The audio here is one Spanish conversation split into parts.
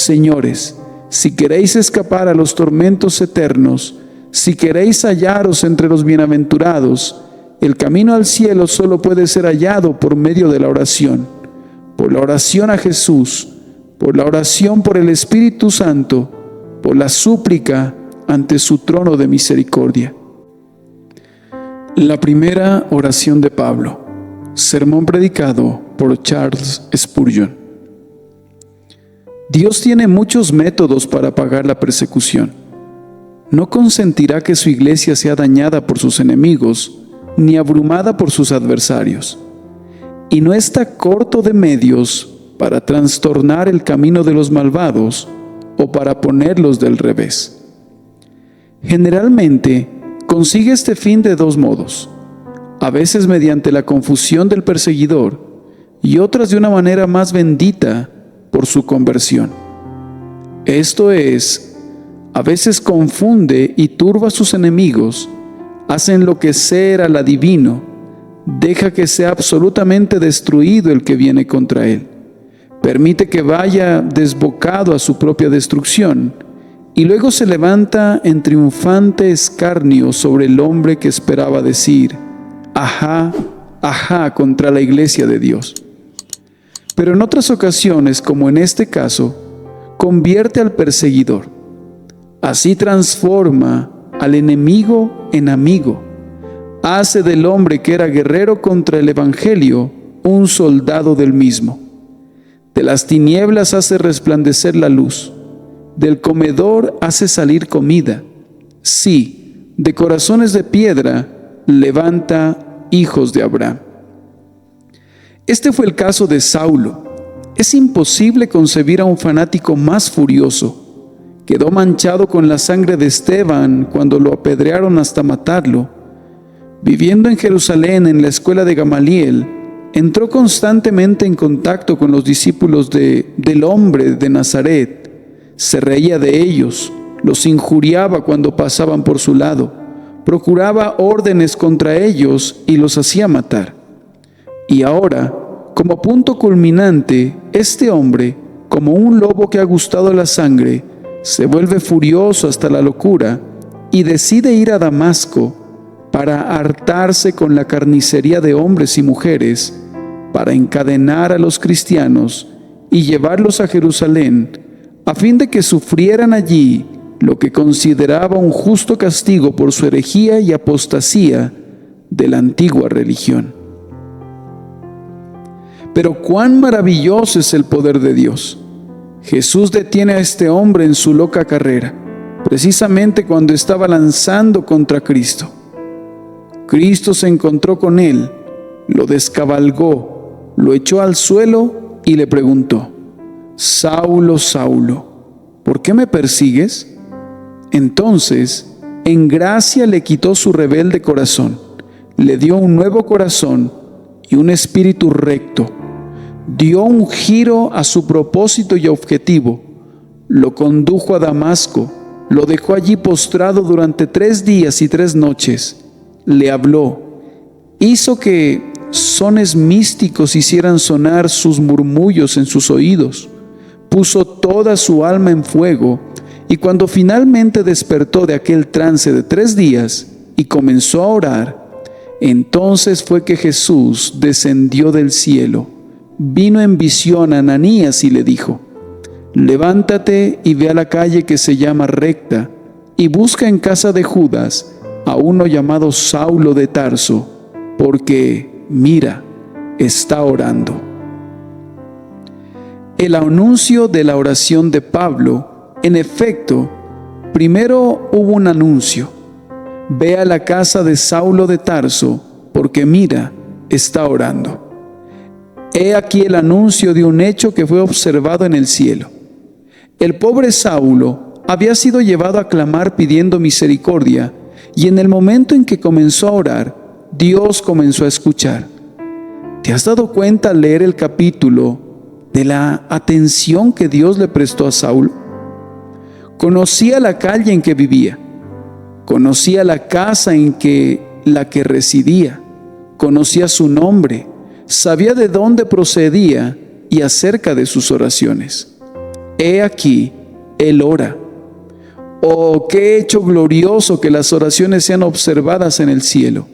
Señores, si queréis escapar a los tormentos eternos, si queréis hallaros entre los bienaventurados, el camino al cielo solo puede ser hallado por medio de la oración. Por la oración a Jesús, por la oración por el Espíritu Santo, por la súplica ante su trono de misericordia. La primera oración de Pablo. Sermón predicado por Charles Spurgeon. Dios tiene muchos métodos para pagar la persecución. No consentirá que su iglesia sea dañada por sus enemigos, ni abrumada por sus adversarios. Y no está corto de medios para trastornar el camino de los malvados o para ponerlos del revés. Generalmente, consigue este fin de dos modos, a veces mediante la confusión del perseguidor y otras de una manera más bendita por su conversión. Esto es, a veces confunde y turba a sus enemigos, hace enloquecer al adivino, deja que sea absolutamente destruido el que viene contra él, permite que vaya desbocado a su propia destrucción y luego se levanta en triunfante escarnio sobre el hombre que esperaba decir, ajá, ajá, contra la iglesia de Dios. Pero en otras ocasiones, como en este caso, convierte al perseguidor. Así transforma al enemigo en amigo. Hace del hombre que era guerrero contra el evangelio un soldado del mismo. De las tinieblas hace resplandecer la luz. Del comedor hace salir comida. Sí, de corazones de piedra levanta hijos de Abraham. Este fue el caso de Saulo. Es imposible concebir a un fanático más furioso. Quedó manchado con la sangre de Esteban cuando lo apedrearon hasta matarlo. Viviendo en Jerusalén en la escuela de Gamaliel, entró constantemente en contacto con los discípulos del hombre de Nazaret. Se reía de ellos, los injuriaba cuando pasaban por su lado, procuraba órdenes contra ellos y los hacía matar. Y ahora, como punto culminante, este hombre, como un lobo que ha gustado la sangre, se vuelve furioso hasta la locura y decide ir a Damasco para hartarse con la carnicería de hombres y mujeres, para encadenar a los cristianos y llevarlos a Jerusalén, a fin de que sufrieran allí lo que consideraba un justo castigo por su herejía y apostasía de la antigua religión. Pero cuán maravilloso es el poder de Dios. Jesús detiene a este hombre en su loca carrera, precisamente cuando estaba lanzando contra Cristo. Cristo se encontró con él, lo descabalgó, lo echó al suelo y le preguntó, Saulo, Saulo, ¿por qué me persigues? Entonces, en gracia le quitó su rebelde corazón, le dio un nuevo corazón y un espíritu recto. Dio un giro a su propósito y objetivo, lo condujo a Damasco, lo dejó allí postrado durante 3 días y 3 noches, le habló, hizo que sones místicos hicieran sonar sus murmullos en sus oídos, puso toda su alma en fuego, y cuando finalmente despertó de aquel trance de 3 días y comenzó a orar, entonces fue que Jesús descendió del cielo. Vino en visión a Ananías y le dijo, levántate y ve a la calle que se llama Recta y busca en casa de Judas a uno llamado Saulo de Tarso, porque, mira, está orando. El anuncio de la oración de Pablo, en efecto, primero hubo un anuncio, ve a la casa de Saulo de Tarso, porque mira, está orando. He aquí el anuncio de un hecho que fue observado en el cielo. El pobre Saulo había sido llevado a clamar pidiendo misericordia, y en el momento en que comenzó a orar, Dios comenzó a escuchar. ¿Te has dado cuenta al leer el capítulo de la atención que Dios le prestó a Saulo? Conocía la calle en que vivía, conocía la casa en la que residía, conocía su nombre, sabía de dónde procedía y acerca de sus oraciones. he aquí, Él ora. Oh, qué hecho glorioso que las oraciones sean observadas en el cielo.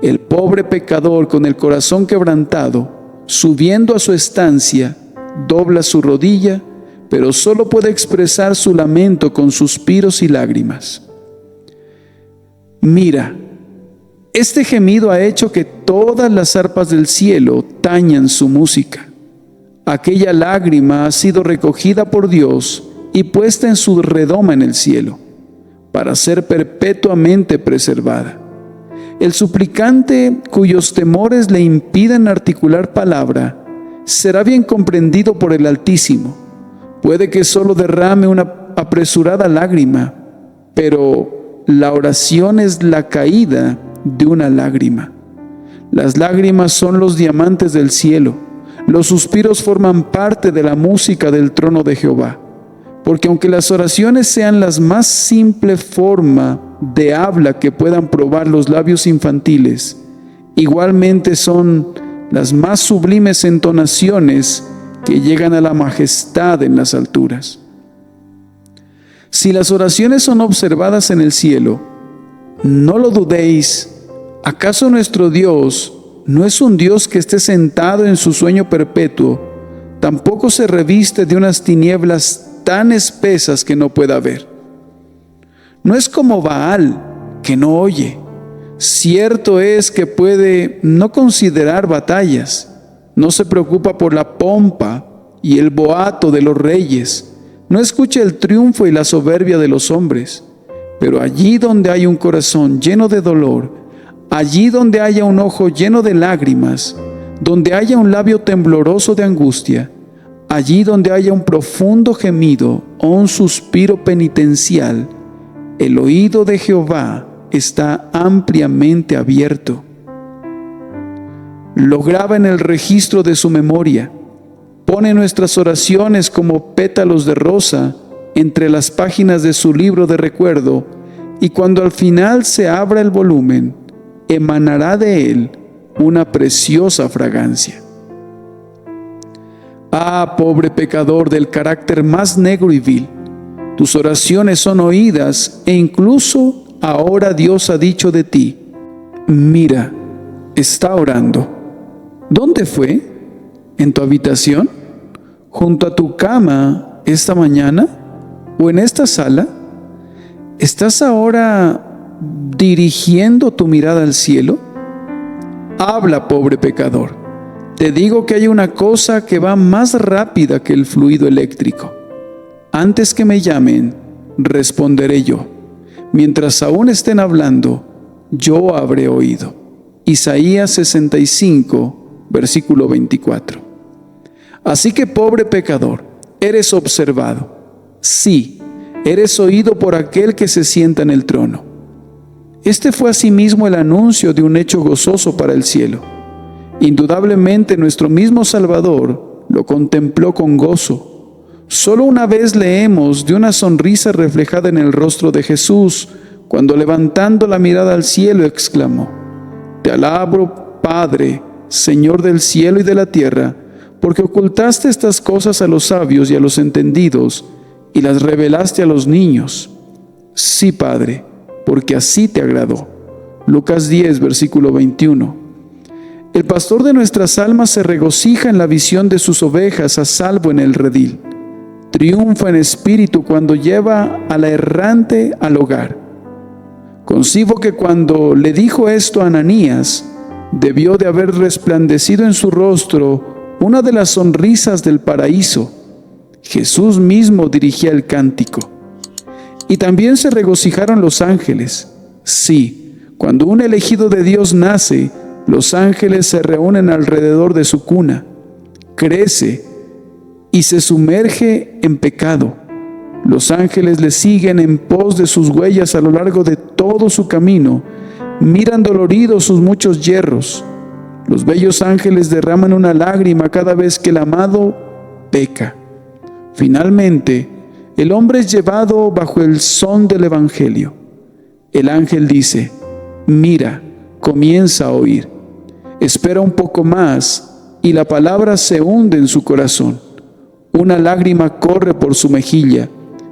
El pobre pecador con el corazón quebrantado, subiendo a su estancia, dobla su rodilla, pero solo puede expresar su lamento con suspiros y lágrimas. Mira, este gemido ha hecho que todas las arpas del cielo tañan su música. Aquella lágrima ha sido recogida por Dios y puesta en su redoma en el cielo, para ser perpetuamente preservada. El suplicante cuyos temores le impiden articular palabra, será bien comprendido por el Altísimo. Puede que solo derrame una apresurada lágrima, pero la oración es la caída de una lágrima. Las lágrimas son los diamantes del cielo. Los suspiros forman parte de la música del trono de Jehová. Porque aunque las oraciones sean las más simple forma de habla que puedan probar los labios infantiles, igualmente son las más sublimes entonaciones que llegan a la majestad en las alturas. Si las oraciones son observadas en el cielo, no lo dudéis. ¿Acaso nuestro Dios no es un Dios que esté sentado en su sueño perpetuo? Tampoco se reviste de unas tinieblas tan espesas que no pueda ver. No es como Baal, que no oye. Cierto es que puede no considerar batallas, no se preocupa por la pompa y el boato de los reyes, no escucha el triunfo y la soberbia de los hombres. Pero allí donde hay un corazón lleno de dolor, allí donde haya un ojo lleno de lágrimas, donde haya un labio tembloroso de angustia, allí donde haya un profundo gemido o un suspiro penitencial, el oído de Jehová está ampliamente abierto. Lo graba en el registro de su memoria, pone nuestras oraciones como pétalos de rosa entre las páginas de su libro de recuerdo, y cuando al final se abra el volumen, emanará de él una preciosa fragancia. Ah, pobre pecador del carácter más negro y vil, tus oraciones son oídas e incluso ahora Dios ha dicho de ti: mira, está orando. ¿Dónde fue? ¿En tu habitación? ¿Junto a tu cama esta mañana? ¿O en esta sala? ¿Estás ahora dirigiendo tu mirada al cielo? Habla, pobre pecador. Te digo que hay una cosa que va más rápida que el fluido eléctrico. Antes que me llamen, responderé yo. Mientras aún estén hablando, yo habré oído. Isaías 65, versículo 24. Así que, pobre pecador, eres observado. Sí, eres oído por aquel que se sienta en el trono. Este fue asimismo el anuncio de un hecho gozoso para el cielo. Indudablemente nuestro mismo Salvador lo contempló con gozo. Solo una vez leemos de una sonrisa reflejada en el rostro de Jesús, cuando levantando la mirada al cielo exclamó: Te alabo, Padre, Señor del cielo y de la tierra, porque ocultaste estas cosas a los sabios y a los entendidos, y las revelaste a los niños. Sí, Padre, porque así te agradó. Lucas 10, versículo 21. El pastor de nuestras almas se regocija en la visión de sus ovejas a salvo en el redil. Triunfa en espíritu cuando lleva a la errante al hogar. Concibo que cuando le dijo esto a Ananías, debió de haber resplandecido en su rostro una de las sonrisas del paraíso. Jesús mismo dirigía el cántico. Y también se regocijaron los ángeles. Sí, cuando un elegido de Dios nace, los ángeles se reúnen alrededor de su cuna. Crece y se sumerge en pecado. Los ángeles le siguen en pos de sus huellas a lo largo de todo su camino. Miran doloridos sus muchos yerros. Los bellos ángeles derraman una lágrima cada vez que el amado peca. Finalmente, el hombre es llevado bajo el son del Evangelio. El ángel dice: mira, comienza a oír. Espera un poco más y la palabra se hunde en su corazón. Una lágrima corre por su mejilla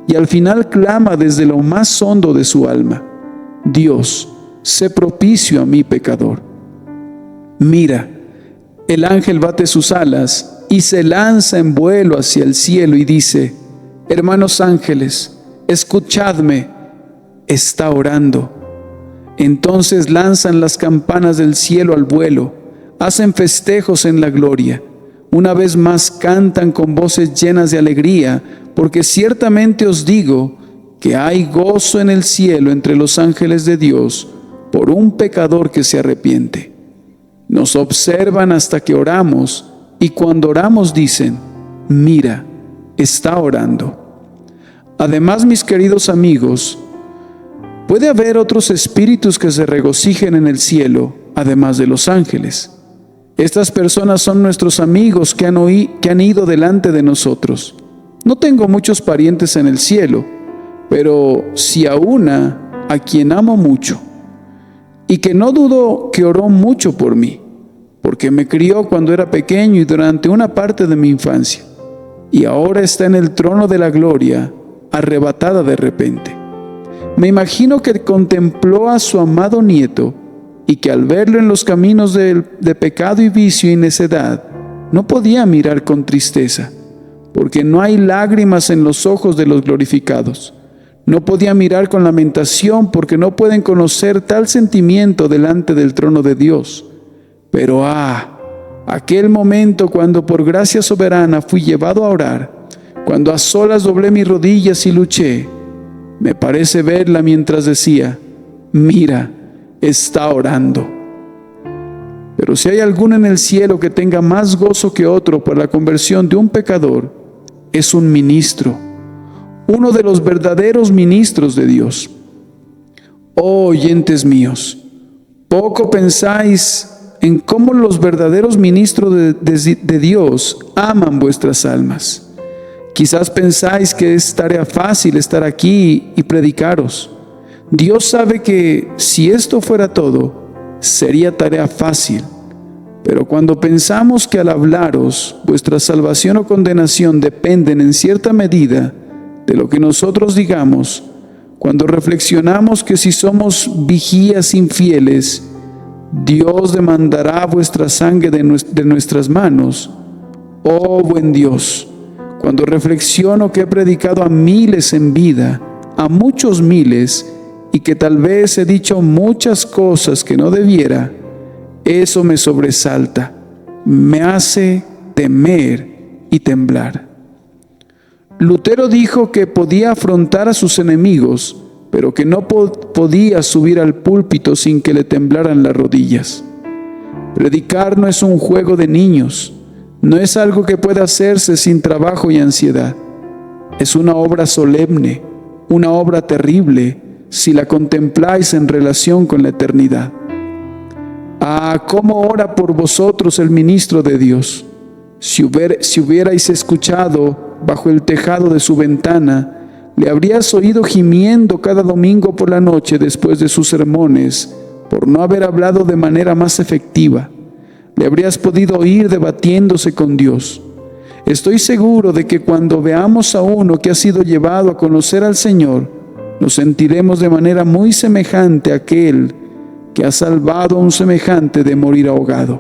y al final clama desde lo más hondo de su alma: Dios, sé propicio a mi pecador. Mira, el ángel bate sus alas y se lanza en vuelo hacia el cielo y dice: hermanos ángeles, escuchadme, está orando. Entonces lanzan las campanas del cielo al vuelo, hacen festejos en la gloria. Una vez más cantan con voces llenas de alegría, porque ciertamente os digo que hay gozo en el cielo entre los ángeles de Dios por un pecador que se arrepiente. Nos observan hasta que oramos, y cuando oramos dicen: mira, está orando. Además, mis queridos amigos, puede haber otros espíritus que se regocijen en el cielo, además de los ángeles. Estas personas son nuestros amigos que han ido delante de nosotros. No tengo muchos parientes en el cielo, pero sí a una a quien amo mucho, y que no dudo que oró mucho por mí, porque me crió cuando era pequeño y durante una parte de mi infancia, y ahora está en el trono de la gloria, arrebatada de repente. Me imagino que contempló a su amado nieto y que al verlo en los caminos de pecado y vicio y necedad, no podía mirar con tristeza, porque no hay lágrimas en los ojos de los glorificados. No podía mirar con lamentación, porque no pueden conocer tal sentimiento delante del trono de Dios. Pero aquel momento cuando por gracia soberana fui llevado a orar, cuando a solas doblé mis rodillas y luché, me parece verla mientras decía: mira, está orando. Pero si hay alguno en el cielo que tenga más gozo que otro por la conversión de un pecador, es un ministro, uno de los verdaderos ministros de Dios. Oh oyentes míos, poco pensáis en cómo los verdaderos ministros de Dios aman vuestras almas. Quizás pensáis que es tarea fácil estar aquí y predicaros. Dios sabe que si esto fuera todo, sería tarea fácil. Pero cuando pensamos que al hablaros, vuestra salvación o condenación dependen en cierta medida de lo que nosotros digamos, cuando reflexionamos que si somos vigías infieles, Dios demandará vuestra sangre de nuestras manos. Oh buen Dios, cuando reflexiono que he predicado a miles en vida, a muchos miles, y que tal vez he dicho muchas cosas que no debiera, eso me sobresalta, me hace temer y temblar. Lutero dijo que podía afrontar a sus enemigos, pero que no podía subir al púlpito sin que le temblaran las rodillas. Predicar no es un juego de niños, no es algo que pueda hacerse sin trabajo y ansiedad. Es una obra solemne, una obra terrible, si la contempláis en relación con la eternidad. ¿Cómo ora por vosotros el ministro de Dios? Si hubierais escuchado bajo el tejado de su ventana, le habrías oído gimiendo cada domingo por la noche después de sus sermones, por no haber hablado de manera más efectiva. Le habrías podido oír debatiéndose con Dios. Estoy seguro de que cuando veamos a uno que ha sido llevado a conocer al Señor, nos sentiremos de manera muy semejante a aquel que ha salvado a un semejante de morir ahogado.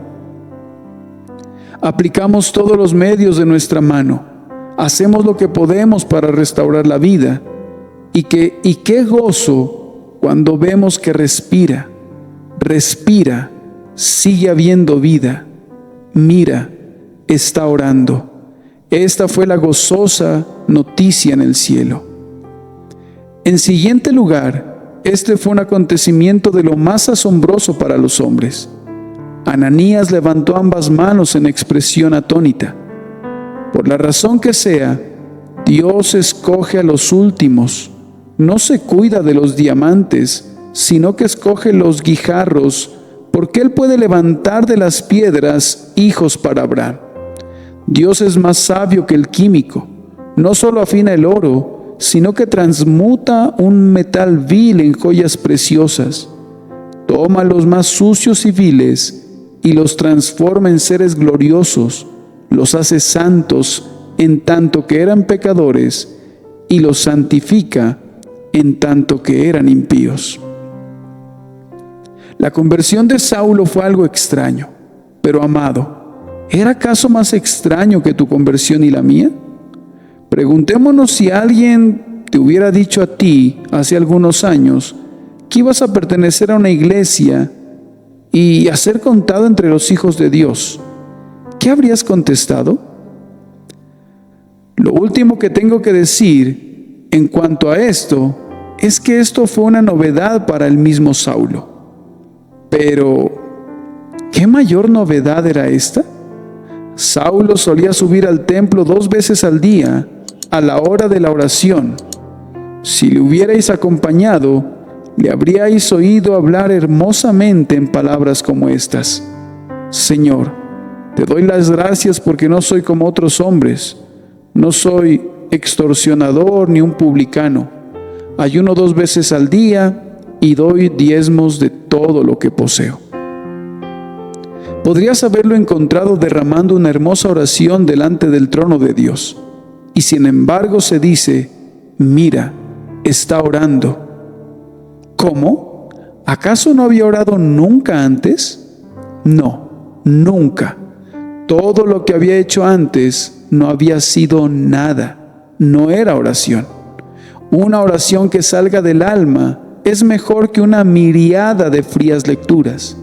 Aplicamos todos los medios de nuestra mano, hacemos lo que podemos para restaurar la vida, y qué gozo cuando vemos que respira, sigue habiendo vida. Mira, está orando. Esta fue la gozosa noticia en el cielo. En siguiente lugar, este fue un acontecimiento de lo más asombroso para los hombres. Ananías levantó ambas manos en expresión atónita. Por la razón que sea, Dios escoge a los últimos. No se cuida de los diamantes, sino que escoge los guijarros, porque Él puede levantar de las piedras hijos para Abraham. Dios es más sabio que el químico. No solo afina el oro, sino que transmuta un metal vil en joyas preciosas. Toma los más sucios y viles y los transforma en seres gloriosos. Los hace santos en tanto que eran pecadores, y los santifica en tanto que eran impíos. La conversión de Saulo fue algo extraño, pero amado, ¿era acaso más extraño que tu conversión y la mía? Preguntémonos si alguien te hubiera dicho a ti hace algunos años que ibas a pertenecer a una iglesia y a ser contado entre los hijos de Dios. ¿Qué habrías contestado? Lo último que tengo que decir en cuanto a esto es que esto fue una novedad para el mismo Saulo. Pero, ¿qué mayor novedad era esta? Saulo solía subir al templo 2 veces al día, a la hora de la oración. Si le hubierais acompañado, le habríais oído hablar hermosamente en palabras como estas: Señor, te doy las gracias porque no soy como otros hombres, no soy extorsionador ni un publicano, ayuno 2 veces al día y doy diezmos de todo lo que poseo. Podrías haberlo encontrado derramando una hermosa oración delante del trono de Dios, y sin embargo se dice: mira, está orando. ¿Cómo? ¿Acaso no había orado nunca antes? No, nunca. Todo lo que había hecho antes no había sido nada, no era oración. Una oración que salga del alma es mejor que una miriada de frías lecturas.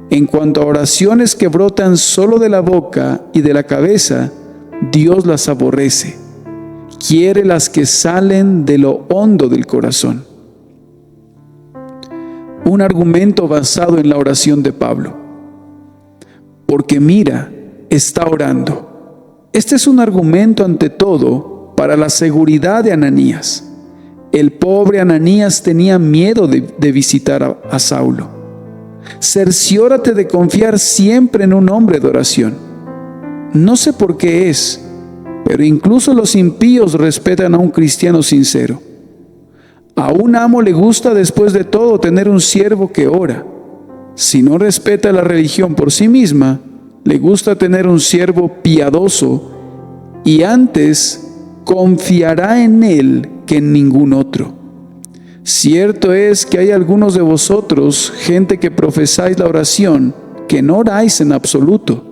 En cuanto a oraciones que brotan solo de la boca y de la cabeza, Dios las aborrece. Quiere las que salen de lo hondo del corazón. Un argumento basado en la oración de Pablo. Porque mira, está orando. Este es un argumento ante todo para la seguridad de Ananías. El pobre Ananías tenía miedo de visitar a Saulo. Cerciórate de confiar siempre en un hombre de oración. No sé por qué es, pero incluso los impíos respetan a un cristiano sincero. A un amo le gusta después de todo tener un siervo que ora. Si no respeta la religión por sí misma, le gusta tener un siervo piadoso y antes confiará en él que en ningún otro. Cierto es que hay algunos de vosotros, gente que profesáis la oración, que no oráis en absoluto.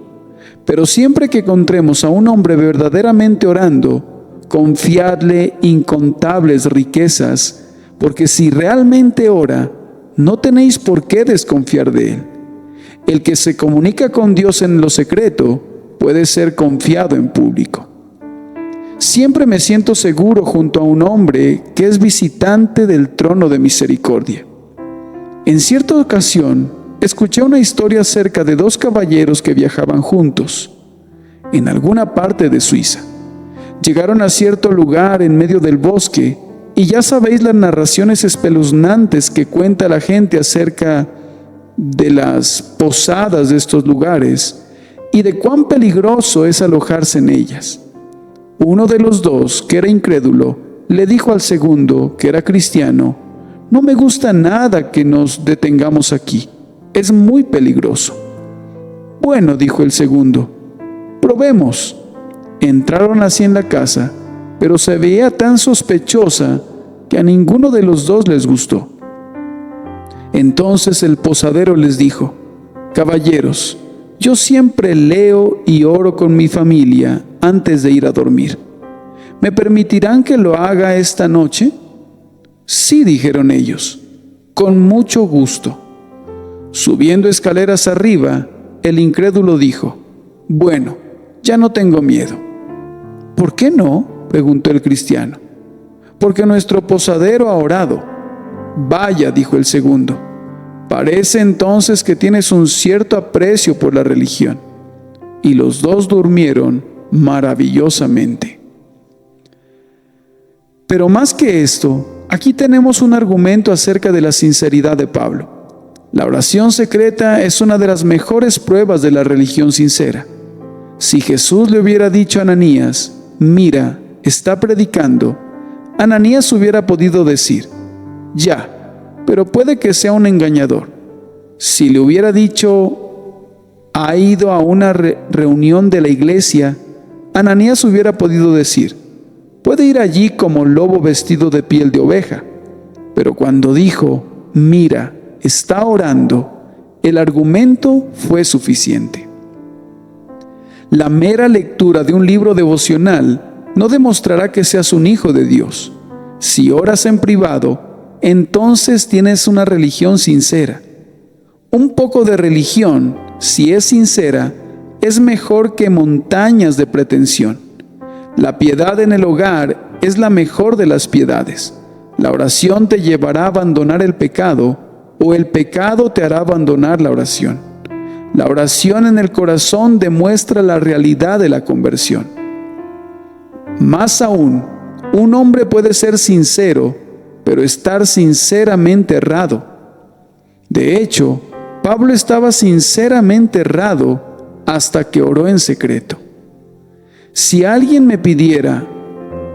Pero siempre que encontremos a un hombre verdaderamente orando, confiadle incontables riquezas, porque si realmente ora, no tenéis por qué desconfiar de él. El que se comunica con Dios en lo secreto puede ser confiado en público. Siempre me siento seguro junto a un hombre que es visitante del trono de misericordia. En cierta ocasión, escuché una historia acerca de 2 caballeros que viajaban juntos en alguna parte de Suiza. Llegaron a cierto lugar en medio del bosque y ya sabéis las narraciones espeluznantes que cuenta la gente acerca de las posadas de estos lugares y de cuán peligroso es alojarse en ellas. Uno de los 2, que era incrédulo, le dijo al segundo, que era cristiano: no me gusta nada que nos detengamos aquí, es muy peligroso. Bueno, dijo el segundo, probemos. Entraron así en la casa, pero se veía tan sospechosa que a ninguno de los 2 les gustó. Entonces el posadero les dijo: caballeros, yo siempre leo y oro con mi familia antes de ir a dormir. ¿Me permitirán que lo haga esta noche? Sí, dijeron ellos, con mucho gusto. Subiendo escaleras arriba, el incrédulo dijo: bueno, ya no tengo miedo. ¿Por qué no?, preguntó el cristiano. Porque nuestro posadero ha orado. Vaya, dijo el segundo, parece entonces que tienes un cierto aprecio por la religión. Y los 2 durmieron maravillosamente. Pero más que esto, aquí tenemos un argumento acerca de la sinceridad de Pablo. La oración secreta es una de las mejores pruebas de la religión sincera. Si Jesús le hubiera dicho a Ananías: mira, está predicando, Ananías hubiera podido decir: ya, pero puede que sea un engañador. Si le hubiera dicho: ha ido a una reunión de la iglesia, Ananías hubiera podido decir: puede ir allí como lobo vestido de piel de oveja. Pero cuando dijo: mira, está orando, el argumento fue suficiente. La mera lectura de un libro devocional no demostrará que seas un hijo de Dios. Si oras en privado, entonces tienes una religión sincera. Un poco de religión, si es sincera, es mejor que montañas de pretensión. La piedad en el hogar es la mejor de las piedades. La oración te llevará a abandonar el pecado, o el pecado te hará abandonar la oración. La oración en el corazón demuestra la realidad de la conversión. Más aún, un hombre puede ser sincero, pero estar sinceramente errado. De hecho, Pablo estaba sinceramente errado hasta que oró en secreto. Si alguien me pidiera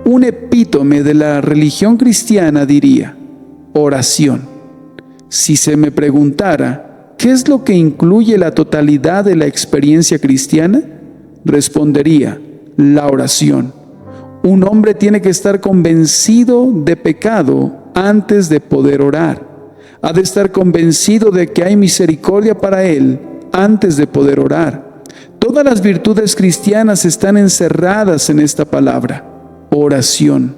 un epítome de la religión cristiana, diría: oración. Si se me preguntara ¿qué es lo que incluye la totalidad de la experiencia cristiana?, respondería: la oración. Un hombre tiene que estar convencido de pecado antes de poder orar. Ha de estar convencido de que hay misericordia para él antes de poder orar. Todas las virtudes cristianas están encerradas en esta palabra: oración.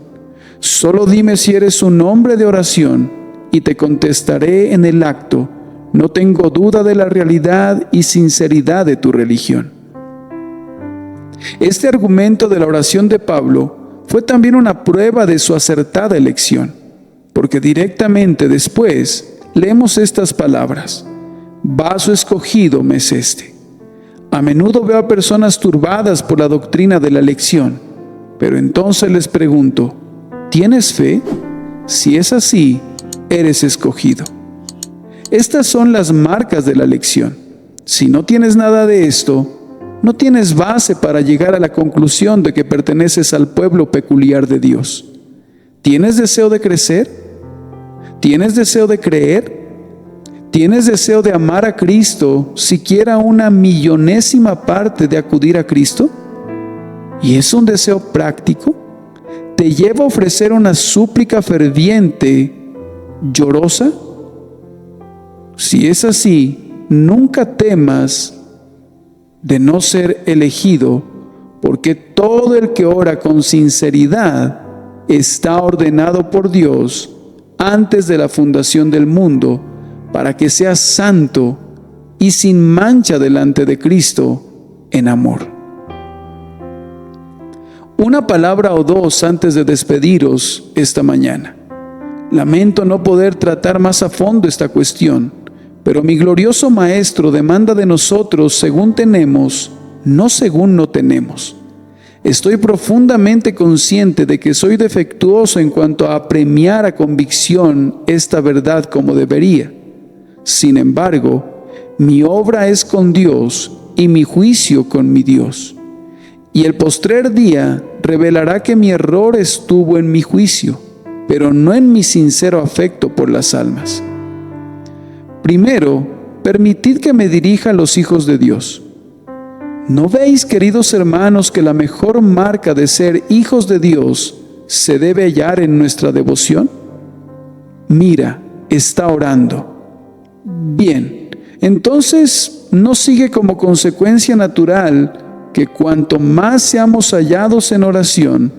Solo dime si eres un hombre de oración y te contestaré en el acto. No tengo duda de la realidad y sinceridad de tu religión. Este argumento de la oración de Pablo fue también una prueba de su acertada elección, porque directamente después leemos estas palabras: vaso escogido me es este. A menudo veo a personas turbadas por la doctrina de la elección, pero entonces les pregunto: ¿tienes fe? Si es así, eres escogido. Estas son las marcas de la elección. Si no tienes nada de esto, no tienes base para llegar a la conclusión de que perteneces al pueblo peculiar de Dios. ¿Tienes deseo de crecer? ¿Tienes deseo de creer? ¿Tienes deseo de amar a Cristo, siquiera una millonésima parte de acudir a Cristo? ¿Y es un deseo práctico? ¿Te lleva a ofrecer una súplica ferviente, llorosa? Si es así, nunca temas de no ser elegido, porque todo el que ora con sinceridad está ordenado por Dios antes de la fundación del mundo, para que seas santo y sin mancha delante de Cristo en amor. Una palabra o dos antes de despediros esta mañana. Lamento no poder tratar más a fondo esta cuestión, pero mi glorioso Maestro demanda de nosotros según tenemos, no según no tenemos. Estoy profundamente consciente de que soy defectuoso en cuanto a apremiar a convicción esta verdad como debería. Sin embargo, mi obra es con Dios y mi juicio con mi Dios. Y el postrer día revelará que mi error estuvo en mi juicio, pero no en mi sincero afecto por las almas. Primero, permitid que me dirija a los hijos de Dios. ¿No veis, queridos hermanos, que la mejor marca de ser hijos de Dios se debe hallar en nuestra devoción? Mira, está orando. Bien, entonces no sigue como consecuencia natural que cuanto más seamos hallados en oración,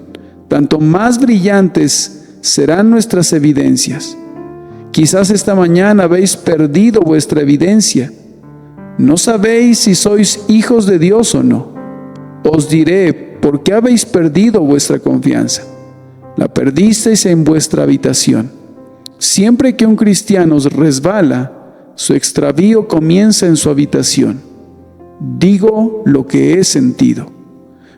tanto más brillantes serán nuestras evidencias. Quizás esta mañana habéis perdido vuestra evidencia. ¿No sabéis si sois hijos de Dios o no? Os diré por qué habéis perdido vuestra confianza. La perdisteis en vuestra habitación. Siempre que un cristiano resbala, su extravío comienza en su habitación. Digo lo que he sentido.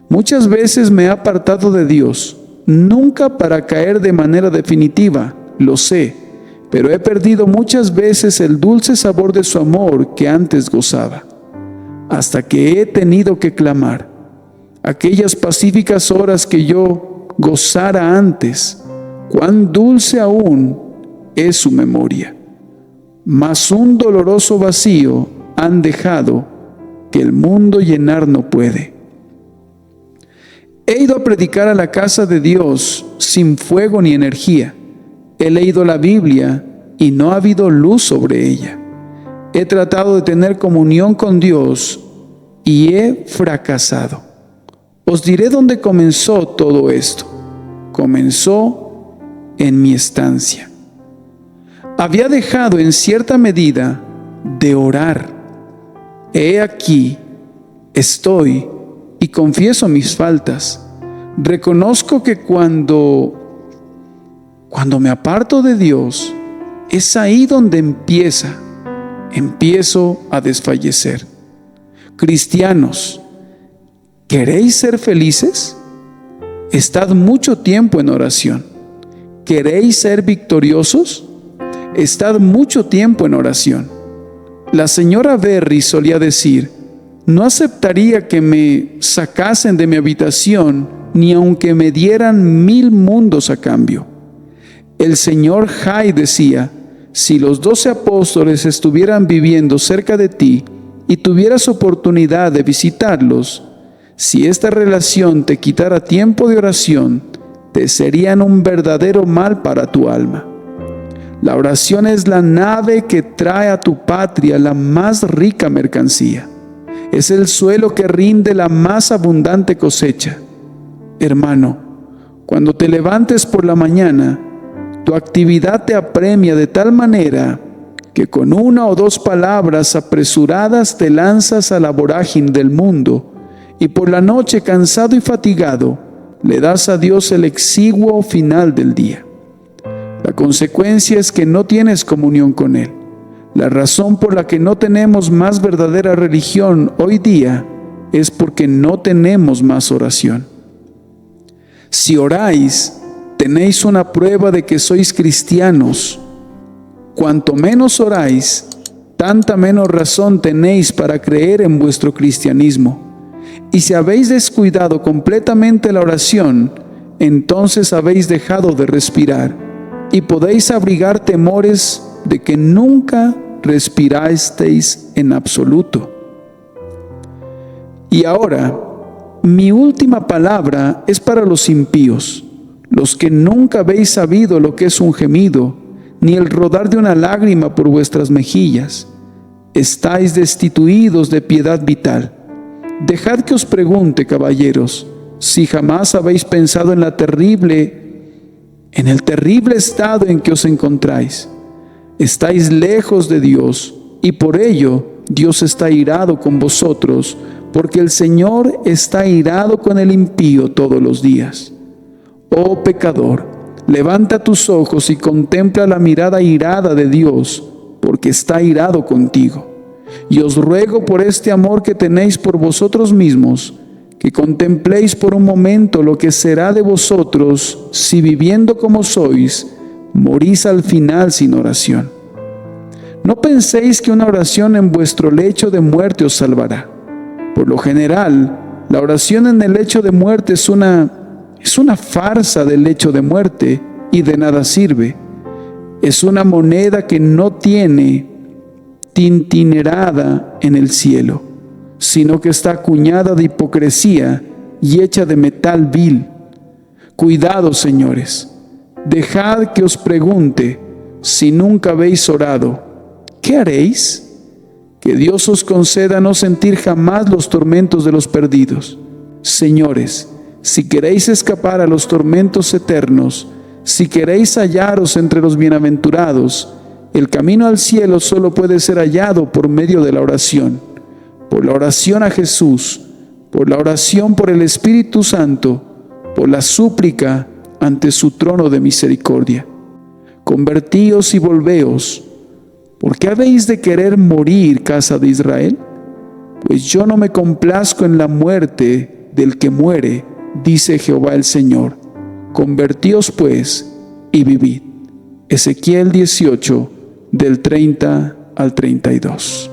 Muchas veces me he apartado de Dios, nunca para caer de manera definitiva, lo sé, pero he perdido muchas veces el dulce sabor de su amor que antes gozaba, hasta que he tenido que clamar. Aquellas pacíficas horas que yo gozara antes, cuán dulce aún es su memoria. Mas un doloroso vacío han dejado que el mundo llenar no puede. He ido a predicar a la casa de Dios sin fuego ni energía. He leído la Biblia y no ha habido luz sobre ella. He tratado de tener comunión con Dios y he fracasado. Os diré dónde comenzó todo esto. Comenzó en mi estancia. Había dejado en cierta medida de orar. He aquí, estoy y confieso mis faltas. Reconozco que cuando me aparto de Dios, es ahí donde empiezo a desfallecer. Cristianos, ¿queréis ser felices? Estad mucho tiempo en oración. ¿Queréis ser victoriosos? Estad mucho tiempo en oración. La señora Berry solía decir: no aceptaría que me sacasen de mi habitación, ni aunque me dieran 1000 mundos a cambio. El señor Hyde decía: si los 12 apóstoles estuvieran viviendo cerca de ti y tuvieras oportunidad de visitarlos, si esta relación te quitara tiempo de oración, te serían un verdadero mal para tu alma. La oración es la nave que trae a tu patria la más rica mercancía. Es el suelo que rinde la más abundante cosecha. Hermano, cuando te levantes por la mañana, tu actividad te apremia de tal manera que con 1 o 2 palabras apresuradas te lanzas a la vorágine del mundo, y por la noche, cansado y fatigado, le das a Dios el exiguo final del día. La consecuencia es que no tienes comunión con Él. La razón por la que no tenemos más verdadera religión hoy día es porque no tenemos más oración. Si oráis, tenéis una prueba de que sois cristianos. Cuanto menos oráis, tanta menos razón tenéis para creer en vuestro cristianismo. Y si habéis descuidado completamente la oración, entonces habéis dejado de respirar y podéis abrigar temores de que nunca respirasteis en absoluto. Y ahora, mi última palabra es para los impíos, los que nunca habéis sabido lo que es un gemido, ni el rodar de una lágrima por vuestras mejillas. Estáis destituidos de piedad vital. Dejad que os pregunte, caballeros, si jamás habéis pensado en el terrible estado en que os encontráis. Estáis lejos de Dios, y por ello Dios está irado con vosotros, porque el Señor está irado con el impío todos los días. Oh pecador, levanta tus ojos y contempla la mirada irada de Dios, porque está irado contigo. Y os ruego por este amor que tenéis por vosotros mismos, que contempléis por un momento lo que será de vosotros si, viviendo como sois, morís al final sin oración. No penséis que una oración en vuestro lecho de muerte os salvará. Por lo general, la oración en el lecho de muerte es una farsa del lecho de muerte y de nada sirve. Es una moneda que no tiene tintinerada en el cielo, sino que está acuñada de hipocresía y hecha de metal vil. Cuidado, señores, dejad que os pregunte, si nunca habéis orado, ¿qué haréis? Que Dios os conceda no sentir jamás los tormentos de los perdidos. Señores, si queréis escapar a los tormentos eternos, si queréis hallaros entre los bienaventurados, el camino al cielo solo puede ser hallado por medio de la oración. Por la oración a Jesús, por la oración por el Espíritu Santo, por la súplica ante su trono de misericordia. Convertíos y volveos. ¿Por qué habéis de querer morir, casa de Israel? Pues yo no me complazco en la muerte del que muere, dice Jehová el Señor. Convertíos pues y vivid. Ezequiel 18, del 30 al 32.